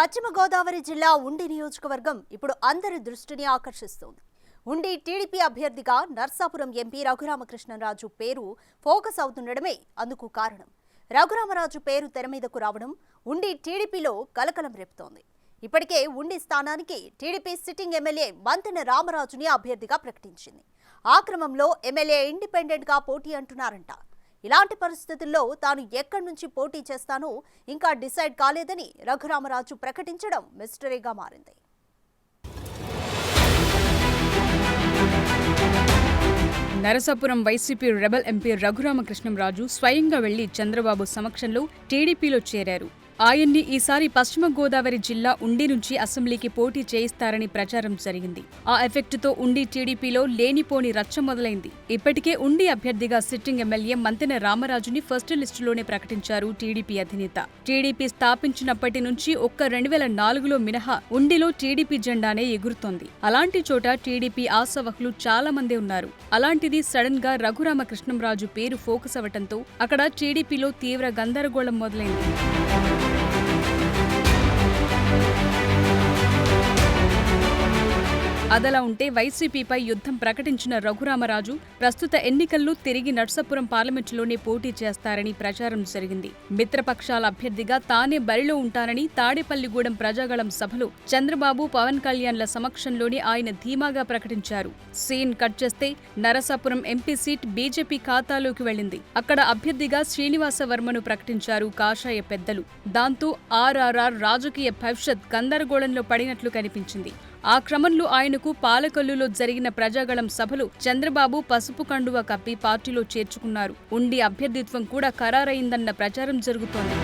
పశ్చిమ గోదావరి జిల్లా ఉండి నియోజకవర్గం ఇప్పుడు అందరి దృష్టిని ఆకర్షిస్తోంది. ఉండి టీడీపీ అభ్యర్థిగా నర్సాపురం ఎంపీ రఘురామకృష్ణరాజు పేరు ఫోకస్ అవుతుండడమే అందుకు కారణం. రఘురామరాజు పేరు తెర మీదకు రావడం ఉండి టీడీపీలో కలకలం రేపుతోంది. ఇప్పటికే ఉండి స్థానానికి టీడీపీ సిట్టింగ్ ఎమ్మెల్యే మంతెన రామరాజుని అభ్యర్థిగా ప్రకటించింది. ఆ క్రమంలో ఎమ్మెల్యే ఇండిపెండెంట్ గా పోటీ అంటున్నారంట. ఇలాంటి పరిస్థితుల్లో తాను ఎక్కడి నుంచి పోటీ చేస్తానో ఇంకా డిసైడ్ కాలేదని రఘురామరాజు ప్రకటించడం మిస్టరీగా మారింది. నరసాపురం వైసీపీ రెబల్ ఎంపీ రఘురామకృష్ణరాజు స్వయంగా వెళ్లి చంద్రబాబు సమక్షంలో టీడీపీలో చేరారు. ఆయన్ని ఈసారి పశ్చిమ గోదావరి జిల్లా ఉండి నుంచి అసెంబ్లీకి పోటీ చేయిస్తారని ప్రచారం జరిగింది. ఆ ఎఫెక్టుతో ఉండి టీడీపీలో లేనిపోని రచ్చ మొదలైంది. ఇప్పటికే ఉండి అభ్యర్థిగా సిట్టింగ్ ఎమ్మెల్యే మంతెన రామరాజుని ఫస్ట్ లిస్టులోనే ప్రకటించారు టీడీపీ అధినేత. టీడీపీ స్థాపించినప్పటి నుంచి ఒక్క 2004లో మినహా ఉండిలో టీడీపీ జెండానే ఎగురుతోంది. అలాంటి చోట టీడీపీ ఆశావహులు చాలా మంది ఉన్నారు. అలాంటిది సడన్ గా రఘురామకృష్ణరాజు పేరు ఫోకస్ అవటంతో అక్కడ టీడీపీలో తీవ్ర గందరగోళం మొదలైంది. అదలా ఉంటే వైసీపీపై యుద్ధం ప్రకటించిన రఘురామరాజు ప్రస్తుత ఎన్నికల్లో తిరిగి నర్సాపురం పార్లమెంటులోనే పోటీ చేస్తారని ప్రచారం జరిగింది. మిత్రపక్షాల అభ్యర్థిగా తానే బరిలో ఉంటానని తాడేపల్లిగూడెం ప్రజాగళం సభలో చంద్రబాబు పవన్ కళ్యాణ్ల సమక్షంలోనే ఆయన ధీమాగా ప్రకటించారు. సీన్ కట్ చేస్తే నరసాపురం ఎంపీ సీట్ బీజేపీ ఖాతాలోకి వెళ్లింది. అక్కడ అభ్యర్థిగా శ్రీనివాస వర్మను ప్రకటించారు కాషాయ పెద్దలు. దాంతో ఆర్ఆర్ఆర్ రాజకీయ భవిష్యత్ గందరగోళంలో పడినట్లు కనిపించింది. ఆ క్రమంలో ఆయనకు పాలకొల్లులో జరిగిన ప్రజాగళం సభలో చంద్రబాబు పసుపు కండువా కప్పి పార్టీలో చేర్చుకున్నారు. ఉండి అభ్యర్థిత్వం కూడా ఖరారైందన్న ప్రచారం జరుగుతోంది.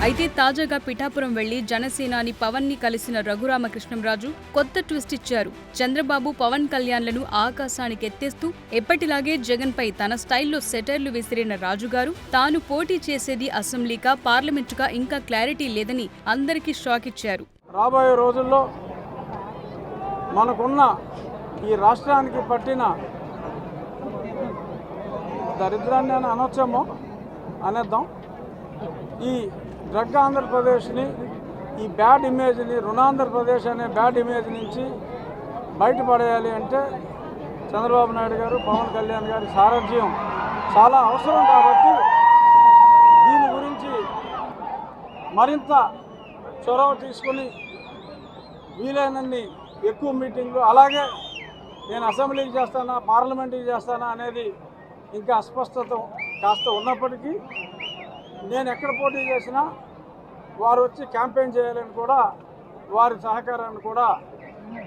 అయితే తాజాగా పిఠాపురం వెళ్లి జనసేనాని పవన్ ని కలిసిన రఘురామకృష్ణరాజు కొత్త ట్విస్ట్ ఇచ్చారు. చంద్రబాబు పవన్ కళ్యాణ్లను ఆకాశానికి ఎత్తేస్తూ ఎప్పటిలాగే జగన్ పై తన స్టైల్లో సెటైర్లు విసిరిన రాజుగారు తాను పోటీ చేసేది అసెంబ్లీకా పార్లమెంటుకా ఇంకా క్లారిటీ లేదని అందరికీ షాక్ ఇచ్చారు. రాబోయే రోజుల్లో మనకున్న ఈ రాష్ట్రానికి పట్టిన దరిద్రాన్ని అని అనొచ్చేమో అనేద్దాం. ఈ డ్రగ్ ఆంధ్రప్రదేశ్ని, ఈ బ్యాడ్ ఇమేజ్ని, రుణాంధ్రప్రదేశ్ అనే బ్యాడ్ ఇమేజ్ నుంచి బయటపడేయాలి అంటే చంద్రబాబు నాయుడు గారు, పవన్ కళ్యాణ్ గారి సారథ్యం చాలా అవసరం. కాబట్టి దీని గురించి మరింత చొరవ తీసుకుని వీలైనన్ని ఎక్కువ మీటింగ్లు, అలాగే నేను అసెంబ్లీకి చేస్తానా పార్లమెంట్కి చేస్తానా అనేది ఇంకా అస్పష్టత కాస్త ఉన్నప్పటికీ నేను ఎక్కడ పోటీ చేసినా వారు వచ్చి క్యాంపెయిన్ చేయాలని కూడా వారి సహకారాన్ని కూడా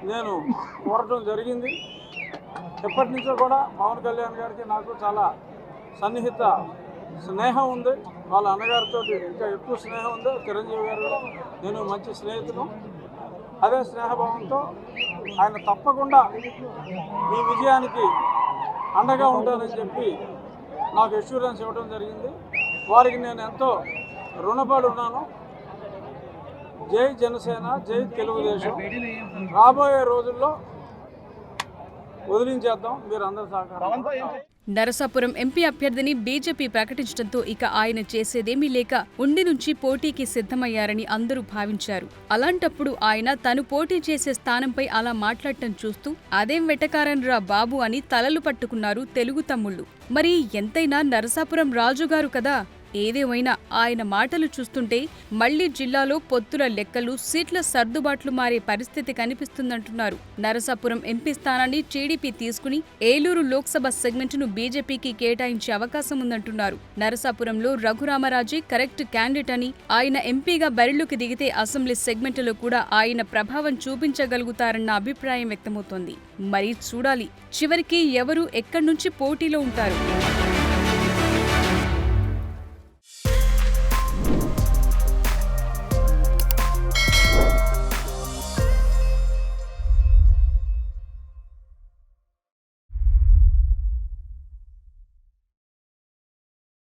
నేను కోరటం జరిగింది. ఎప్పటి నుంచో కూడా పవన్ కళ్యాణ్ గారికి నాకు చాలా సన్నిహిత స్నేహం ఉంది. వాళ్ళ అన్నగారితో ఇంకా ఎక్కువ స్నేహం ఉంది. చిరంజీవి గారు నేను మంచి స్నేహితులు. అదే స్నేహభావంతో ఆయన తప్పకుండా ఈ విజయానికి అండగా ఉంటానని చెప్పి నాకు అష్యూరెన్స్ ఇవ్వడం జరిగింది. వారికి నేను ఎంతో రుణపడి ఉన్నాను. జై జనసేన, జై తెలుగుదేశం. రాబోయే రోజుల్లో వదిలించేద్దాం, మీరు అందరూ సహకారం. నరసాపురం ఎంపీ అభ్యర్థిని బీజేపీ ప్రకటించడంతో ఇక ఆయన చేసేదేమీ లేక ఉండి నుంచి పోటీకి సిద్ధమయ్యారని అందరూ భావించారు. అలాంటప్పుడు ఆయన తను పోటీ చేసే స్థానంపై అలా మాట్లాడటం చూస్తూ అదేం వెటకారన్రా బాబు అని తలలు పట్టుకున్నారు తెలుగు తమ్ముళ్లు. మరి ఎంతైనా నరసాపురం రాజుగారు కదా. ఏదేమైనా ఆయన మాటలు చూస్తుంటే మళ్లీ జిల్లాలో పొత్తుల లెక్కలు, సీట్ల సర్దుబాట్లు మారే పరిస్థితి కనిపిస్తుందంటున్నారు. నరసాపురం ఎంపీ స్థానాన్ని టీడీపీ తీసుకుని ఏలూరు లోక్సభ సెగ్మెంట్ను బీజేపీకి కేటాయించే అవకాశం ఉందంటున్నారు. నరసాపురంలో రఘురామరాజే కరెక్ట్ క్యాండిడేట్ అని, ఆయన ఎంపీగా బరిలోకి దిగితే అసెంబ్లీ సెగ్మెంట్లో కూడా ఆయన ప్రభావం చూపించగలుగుతారన్న అభిప్రాయం వ్యక్తమవుతోంది. మరి చూడాలి చివరికి ఎవరు ఎక్కడి నుంచి పోటీలో ఉంటారు.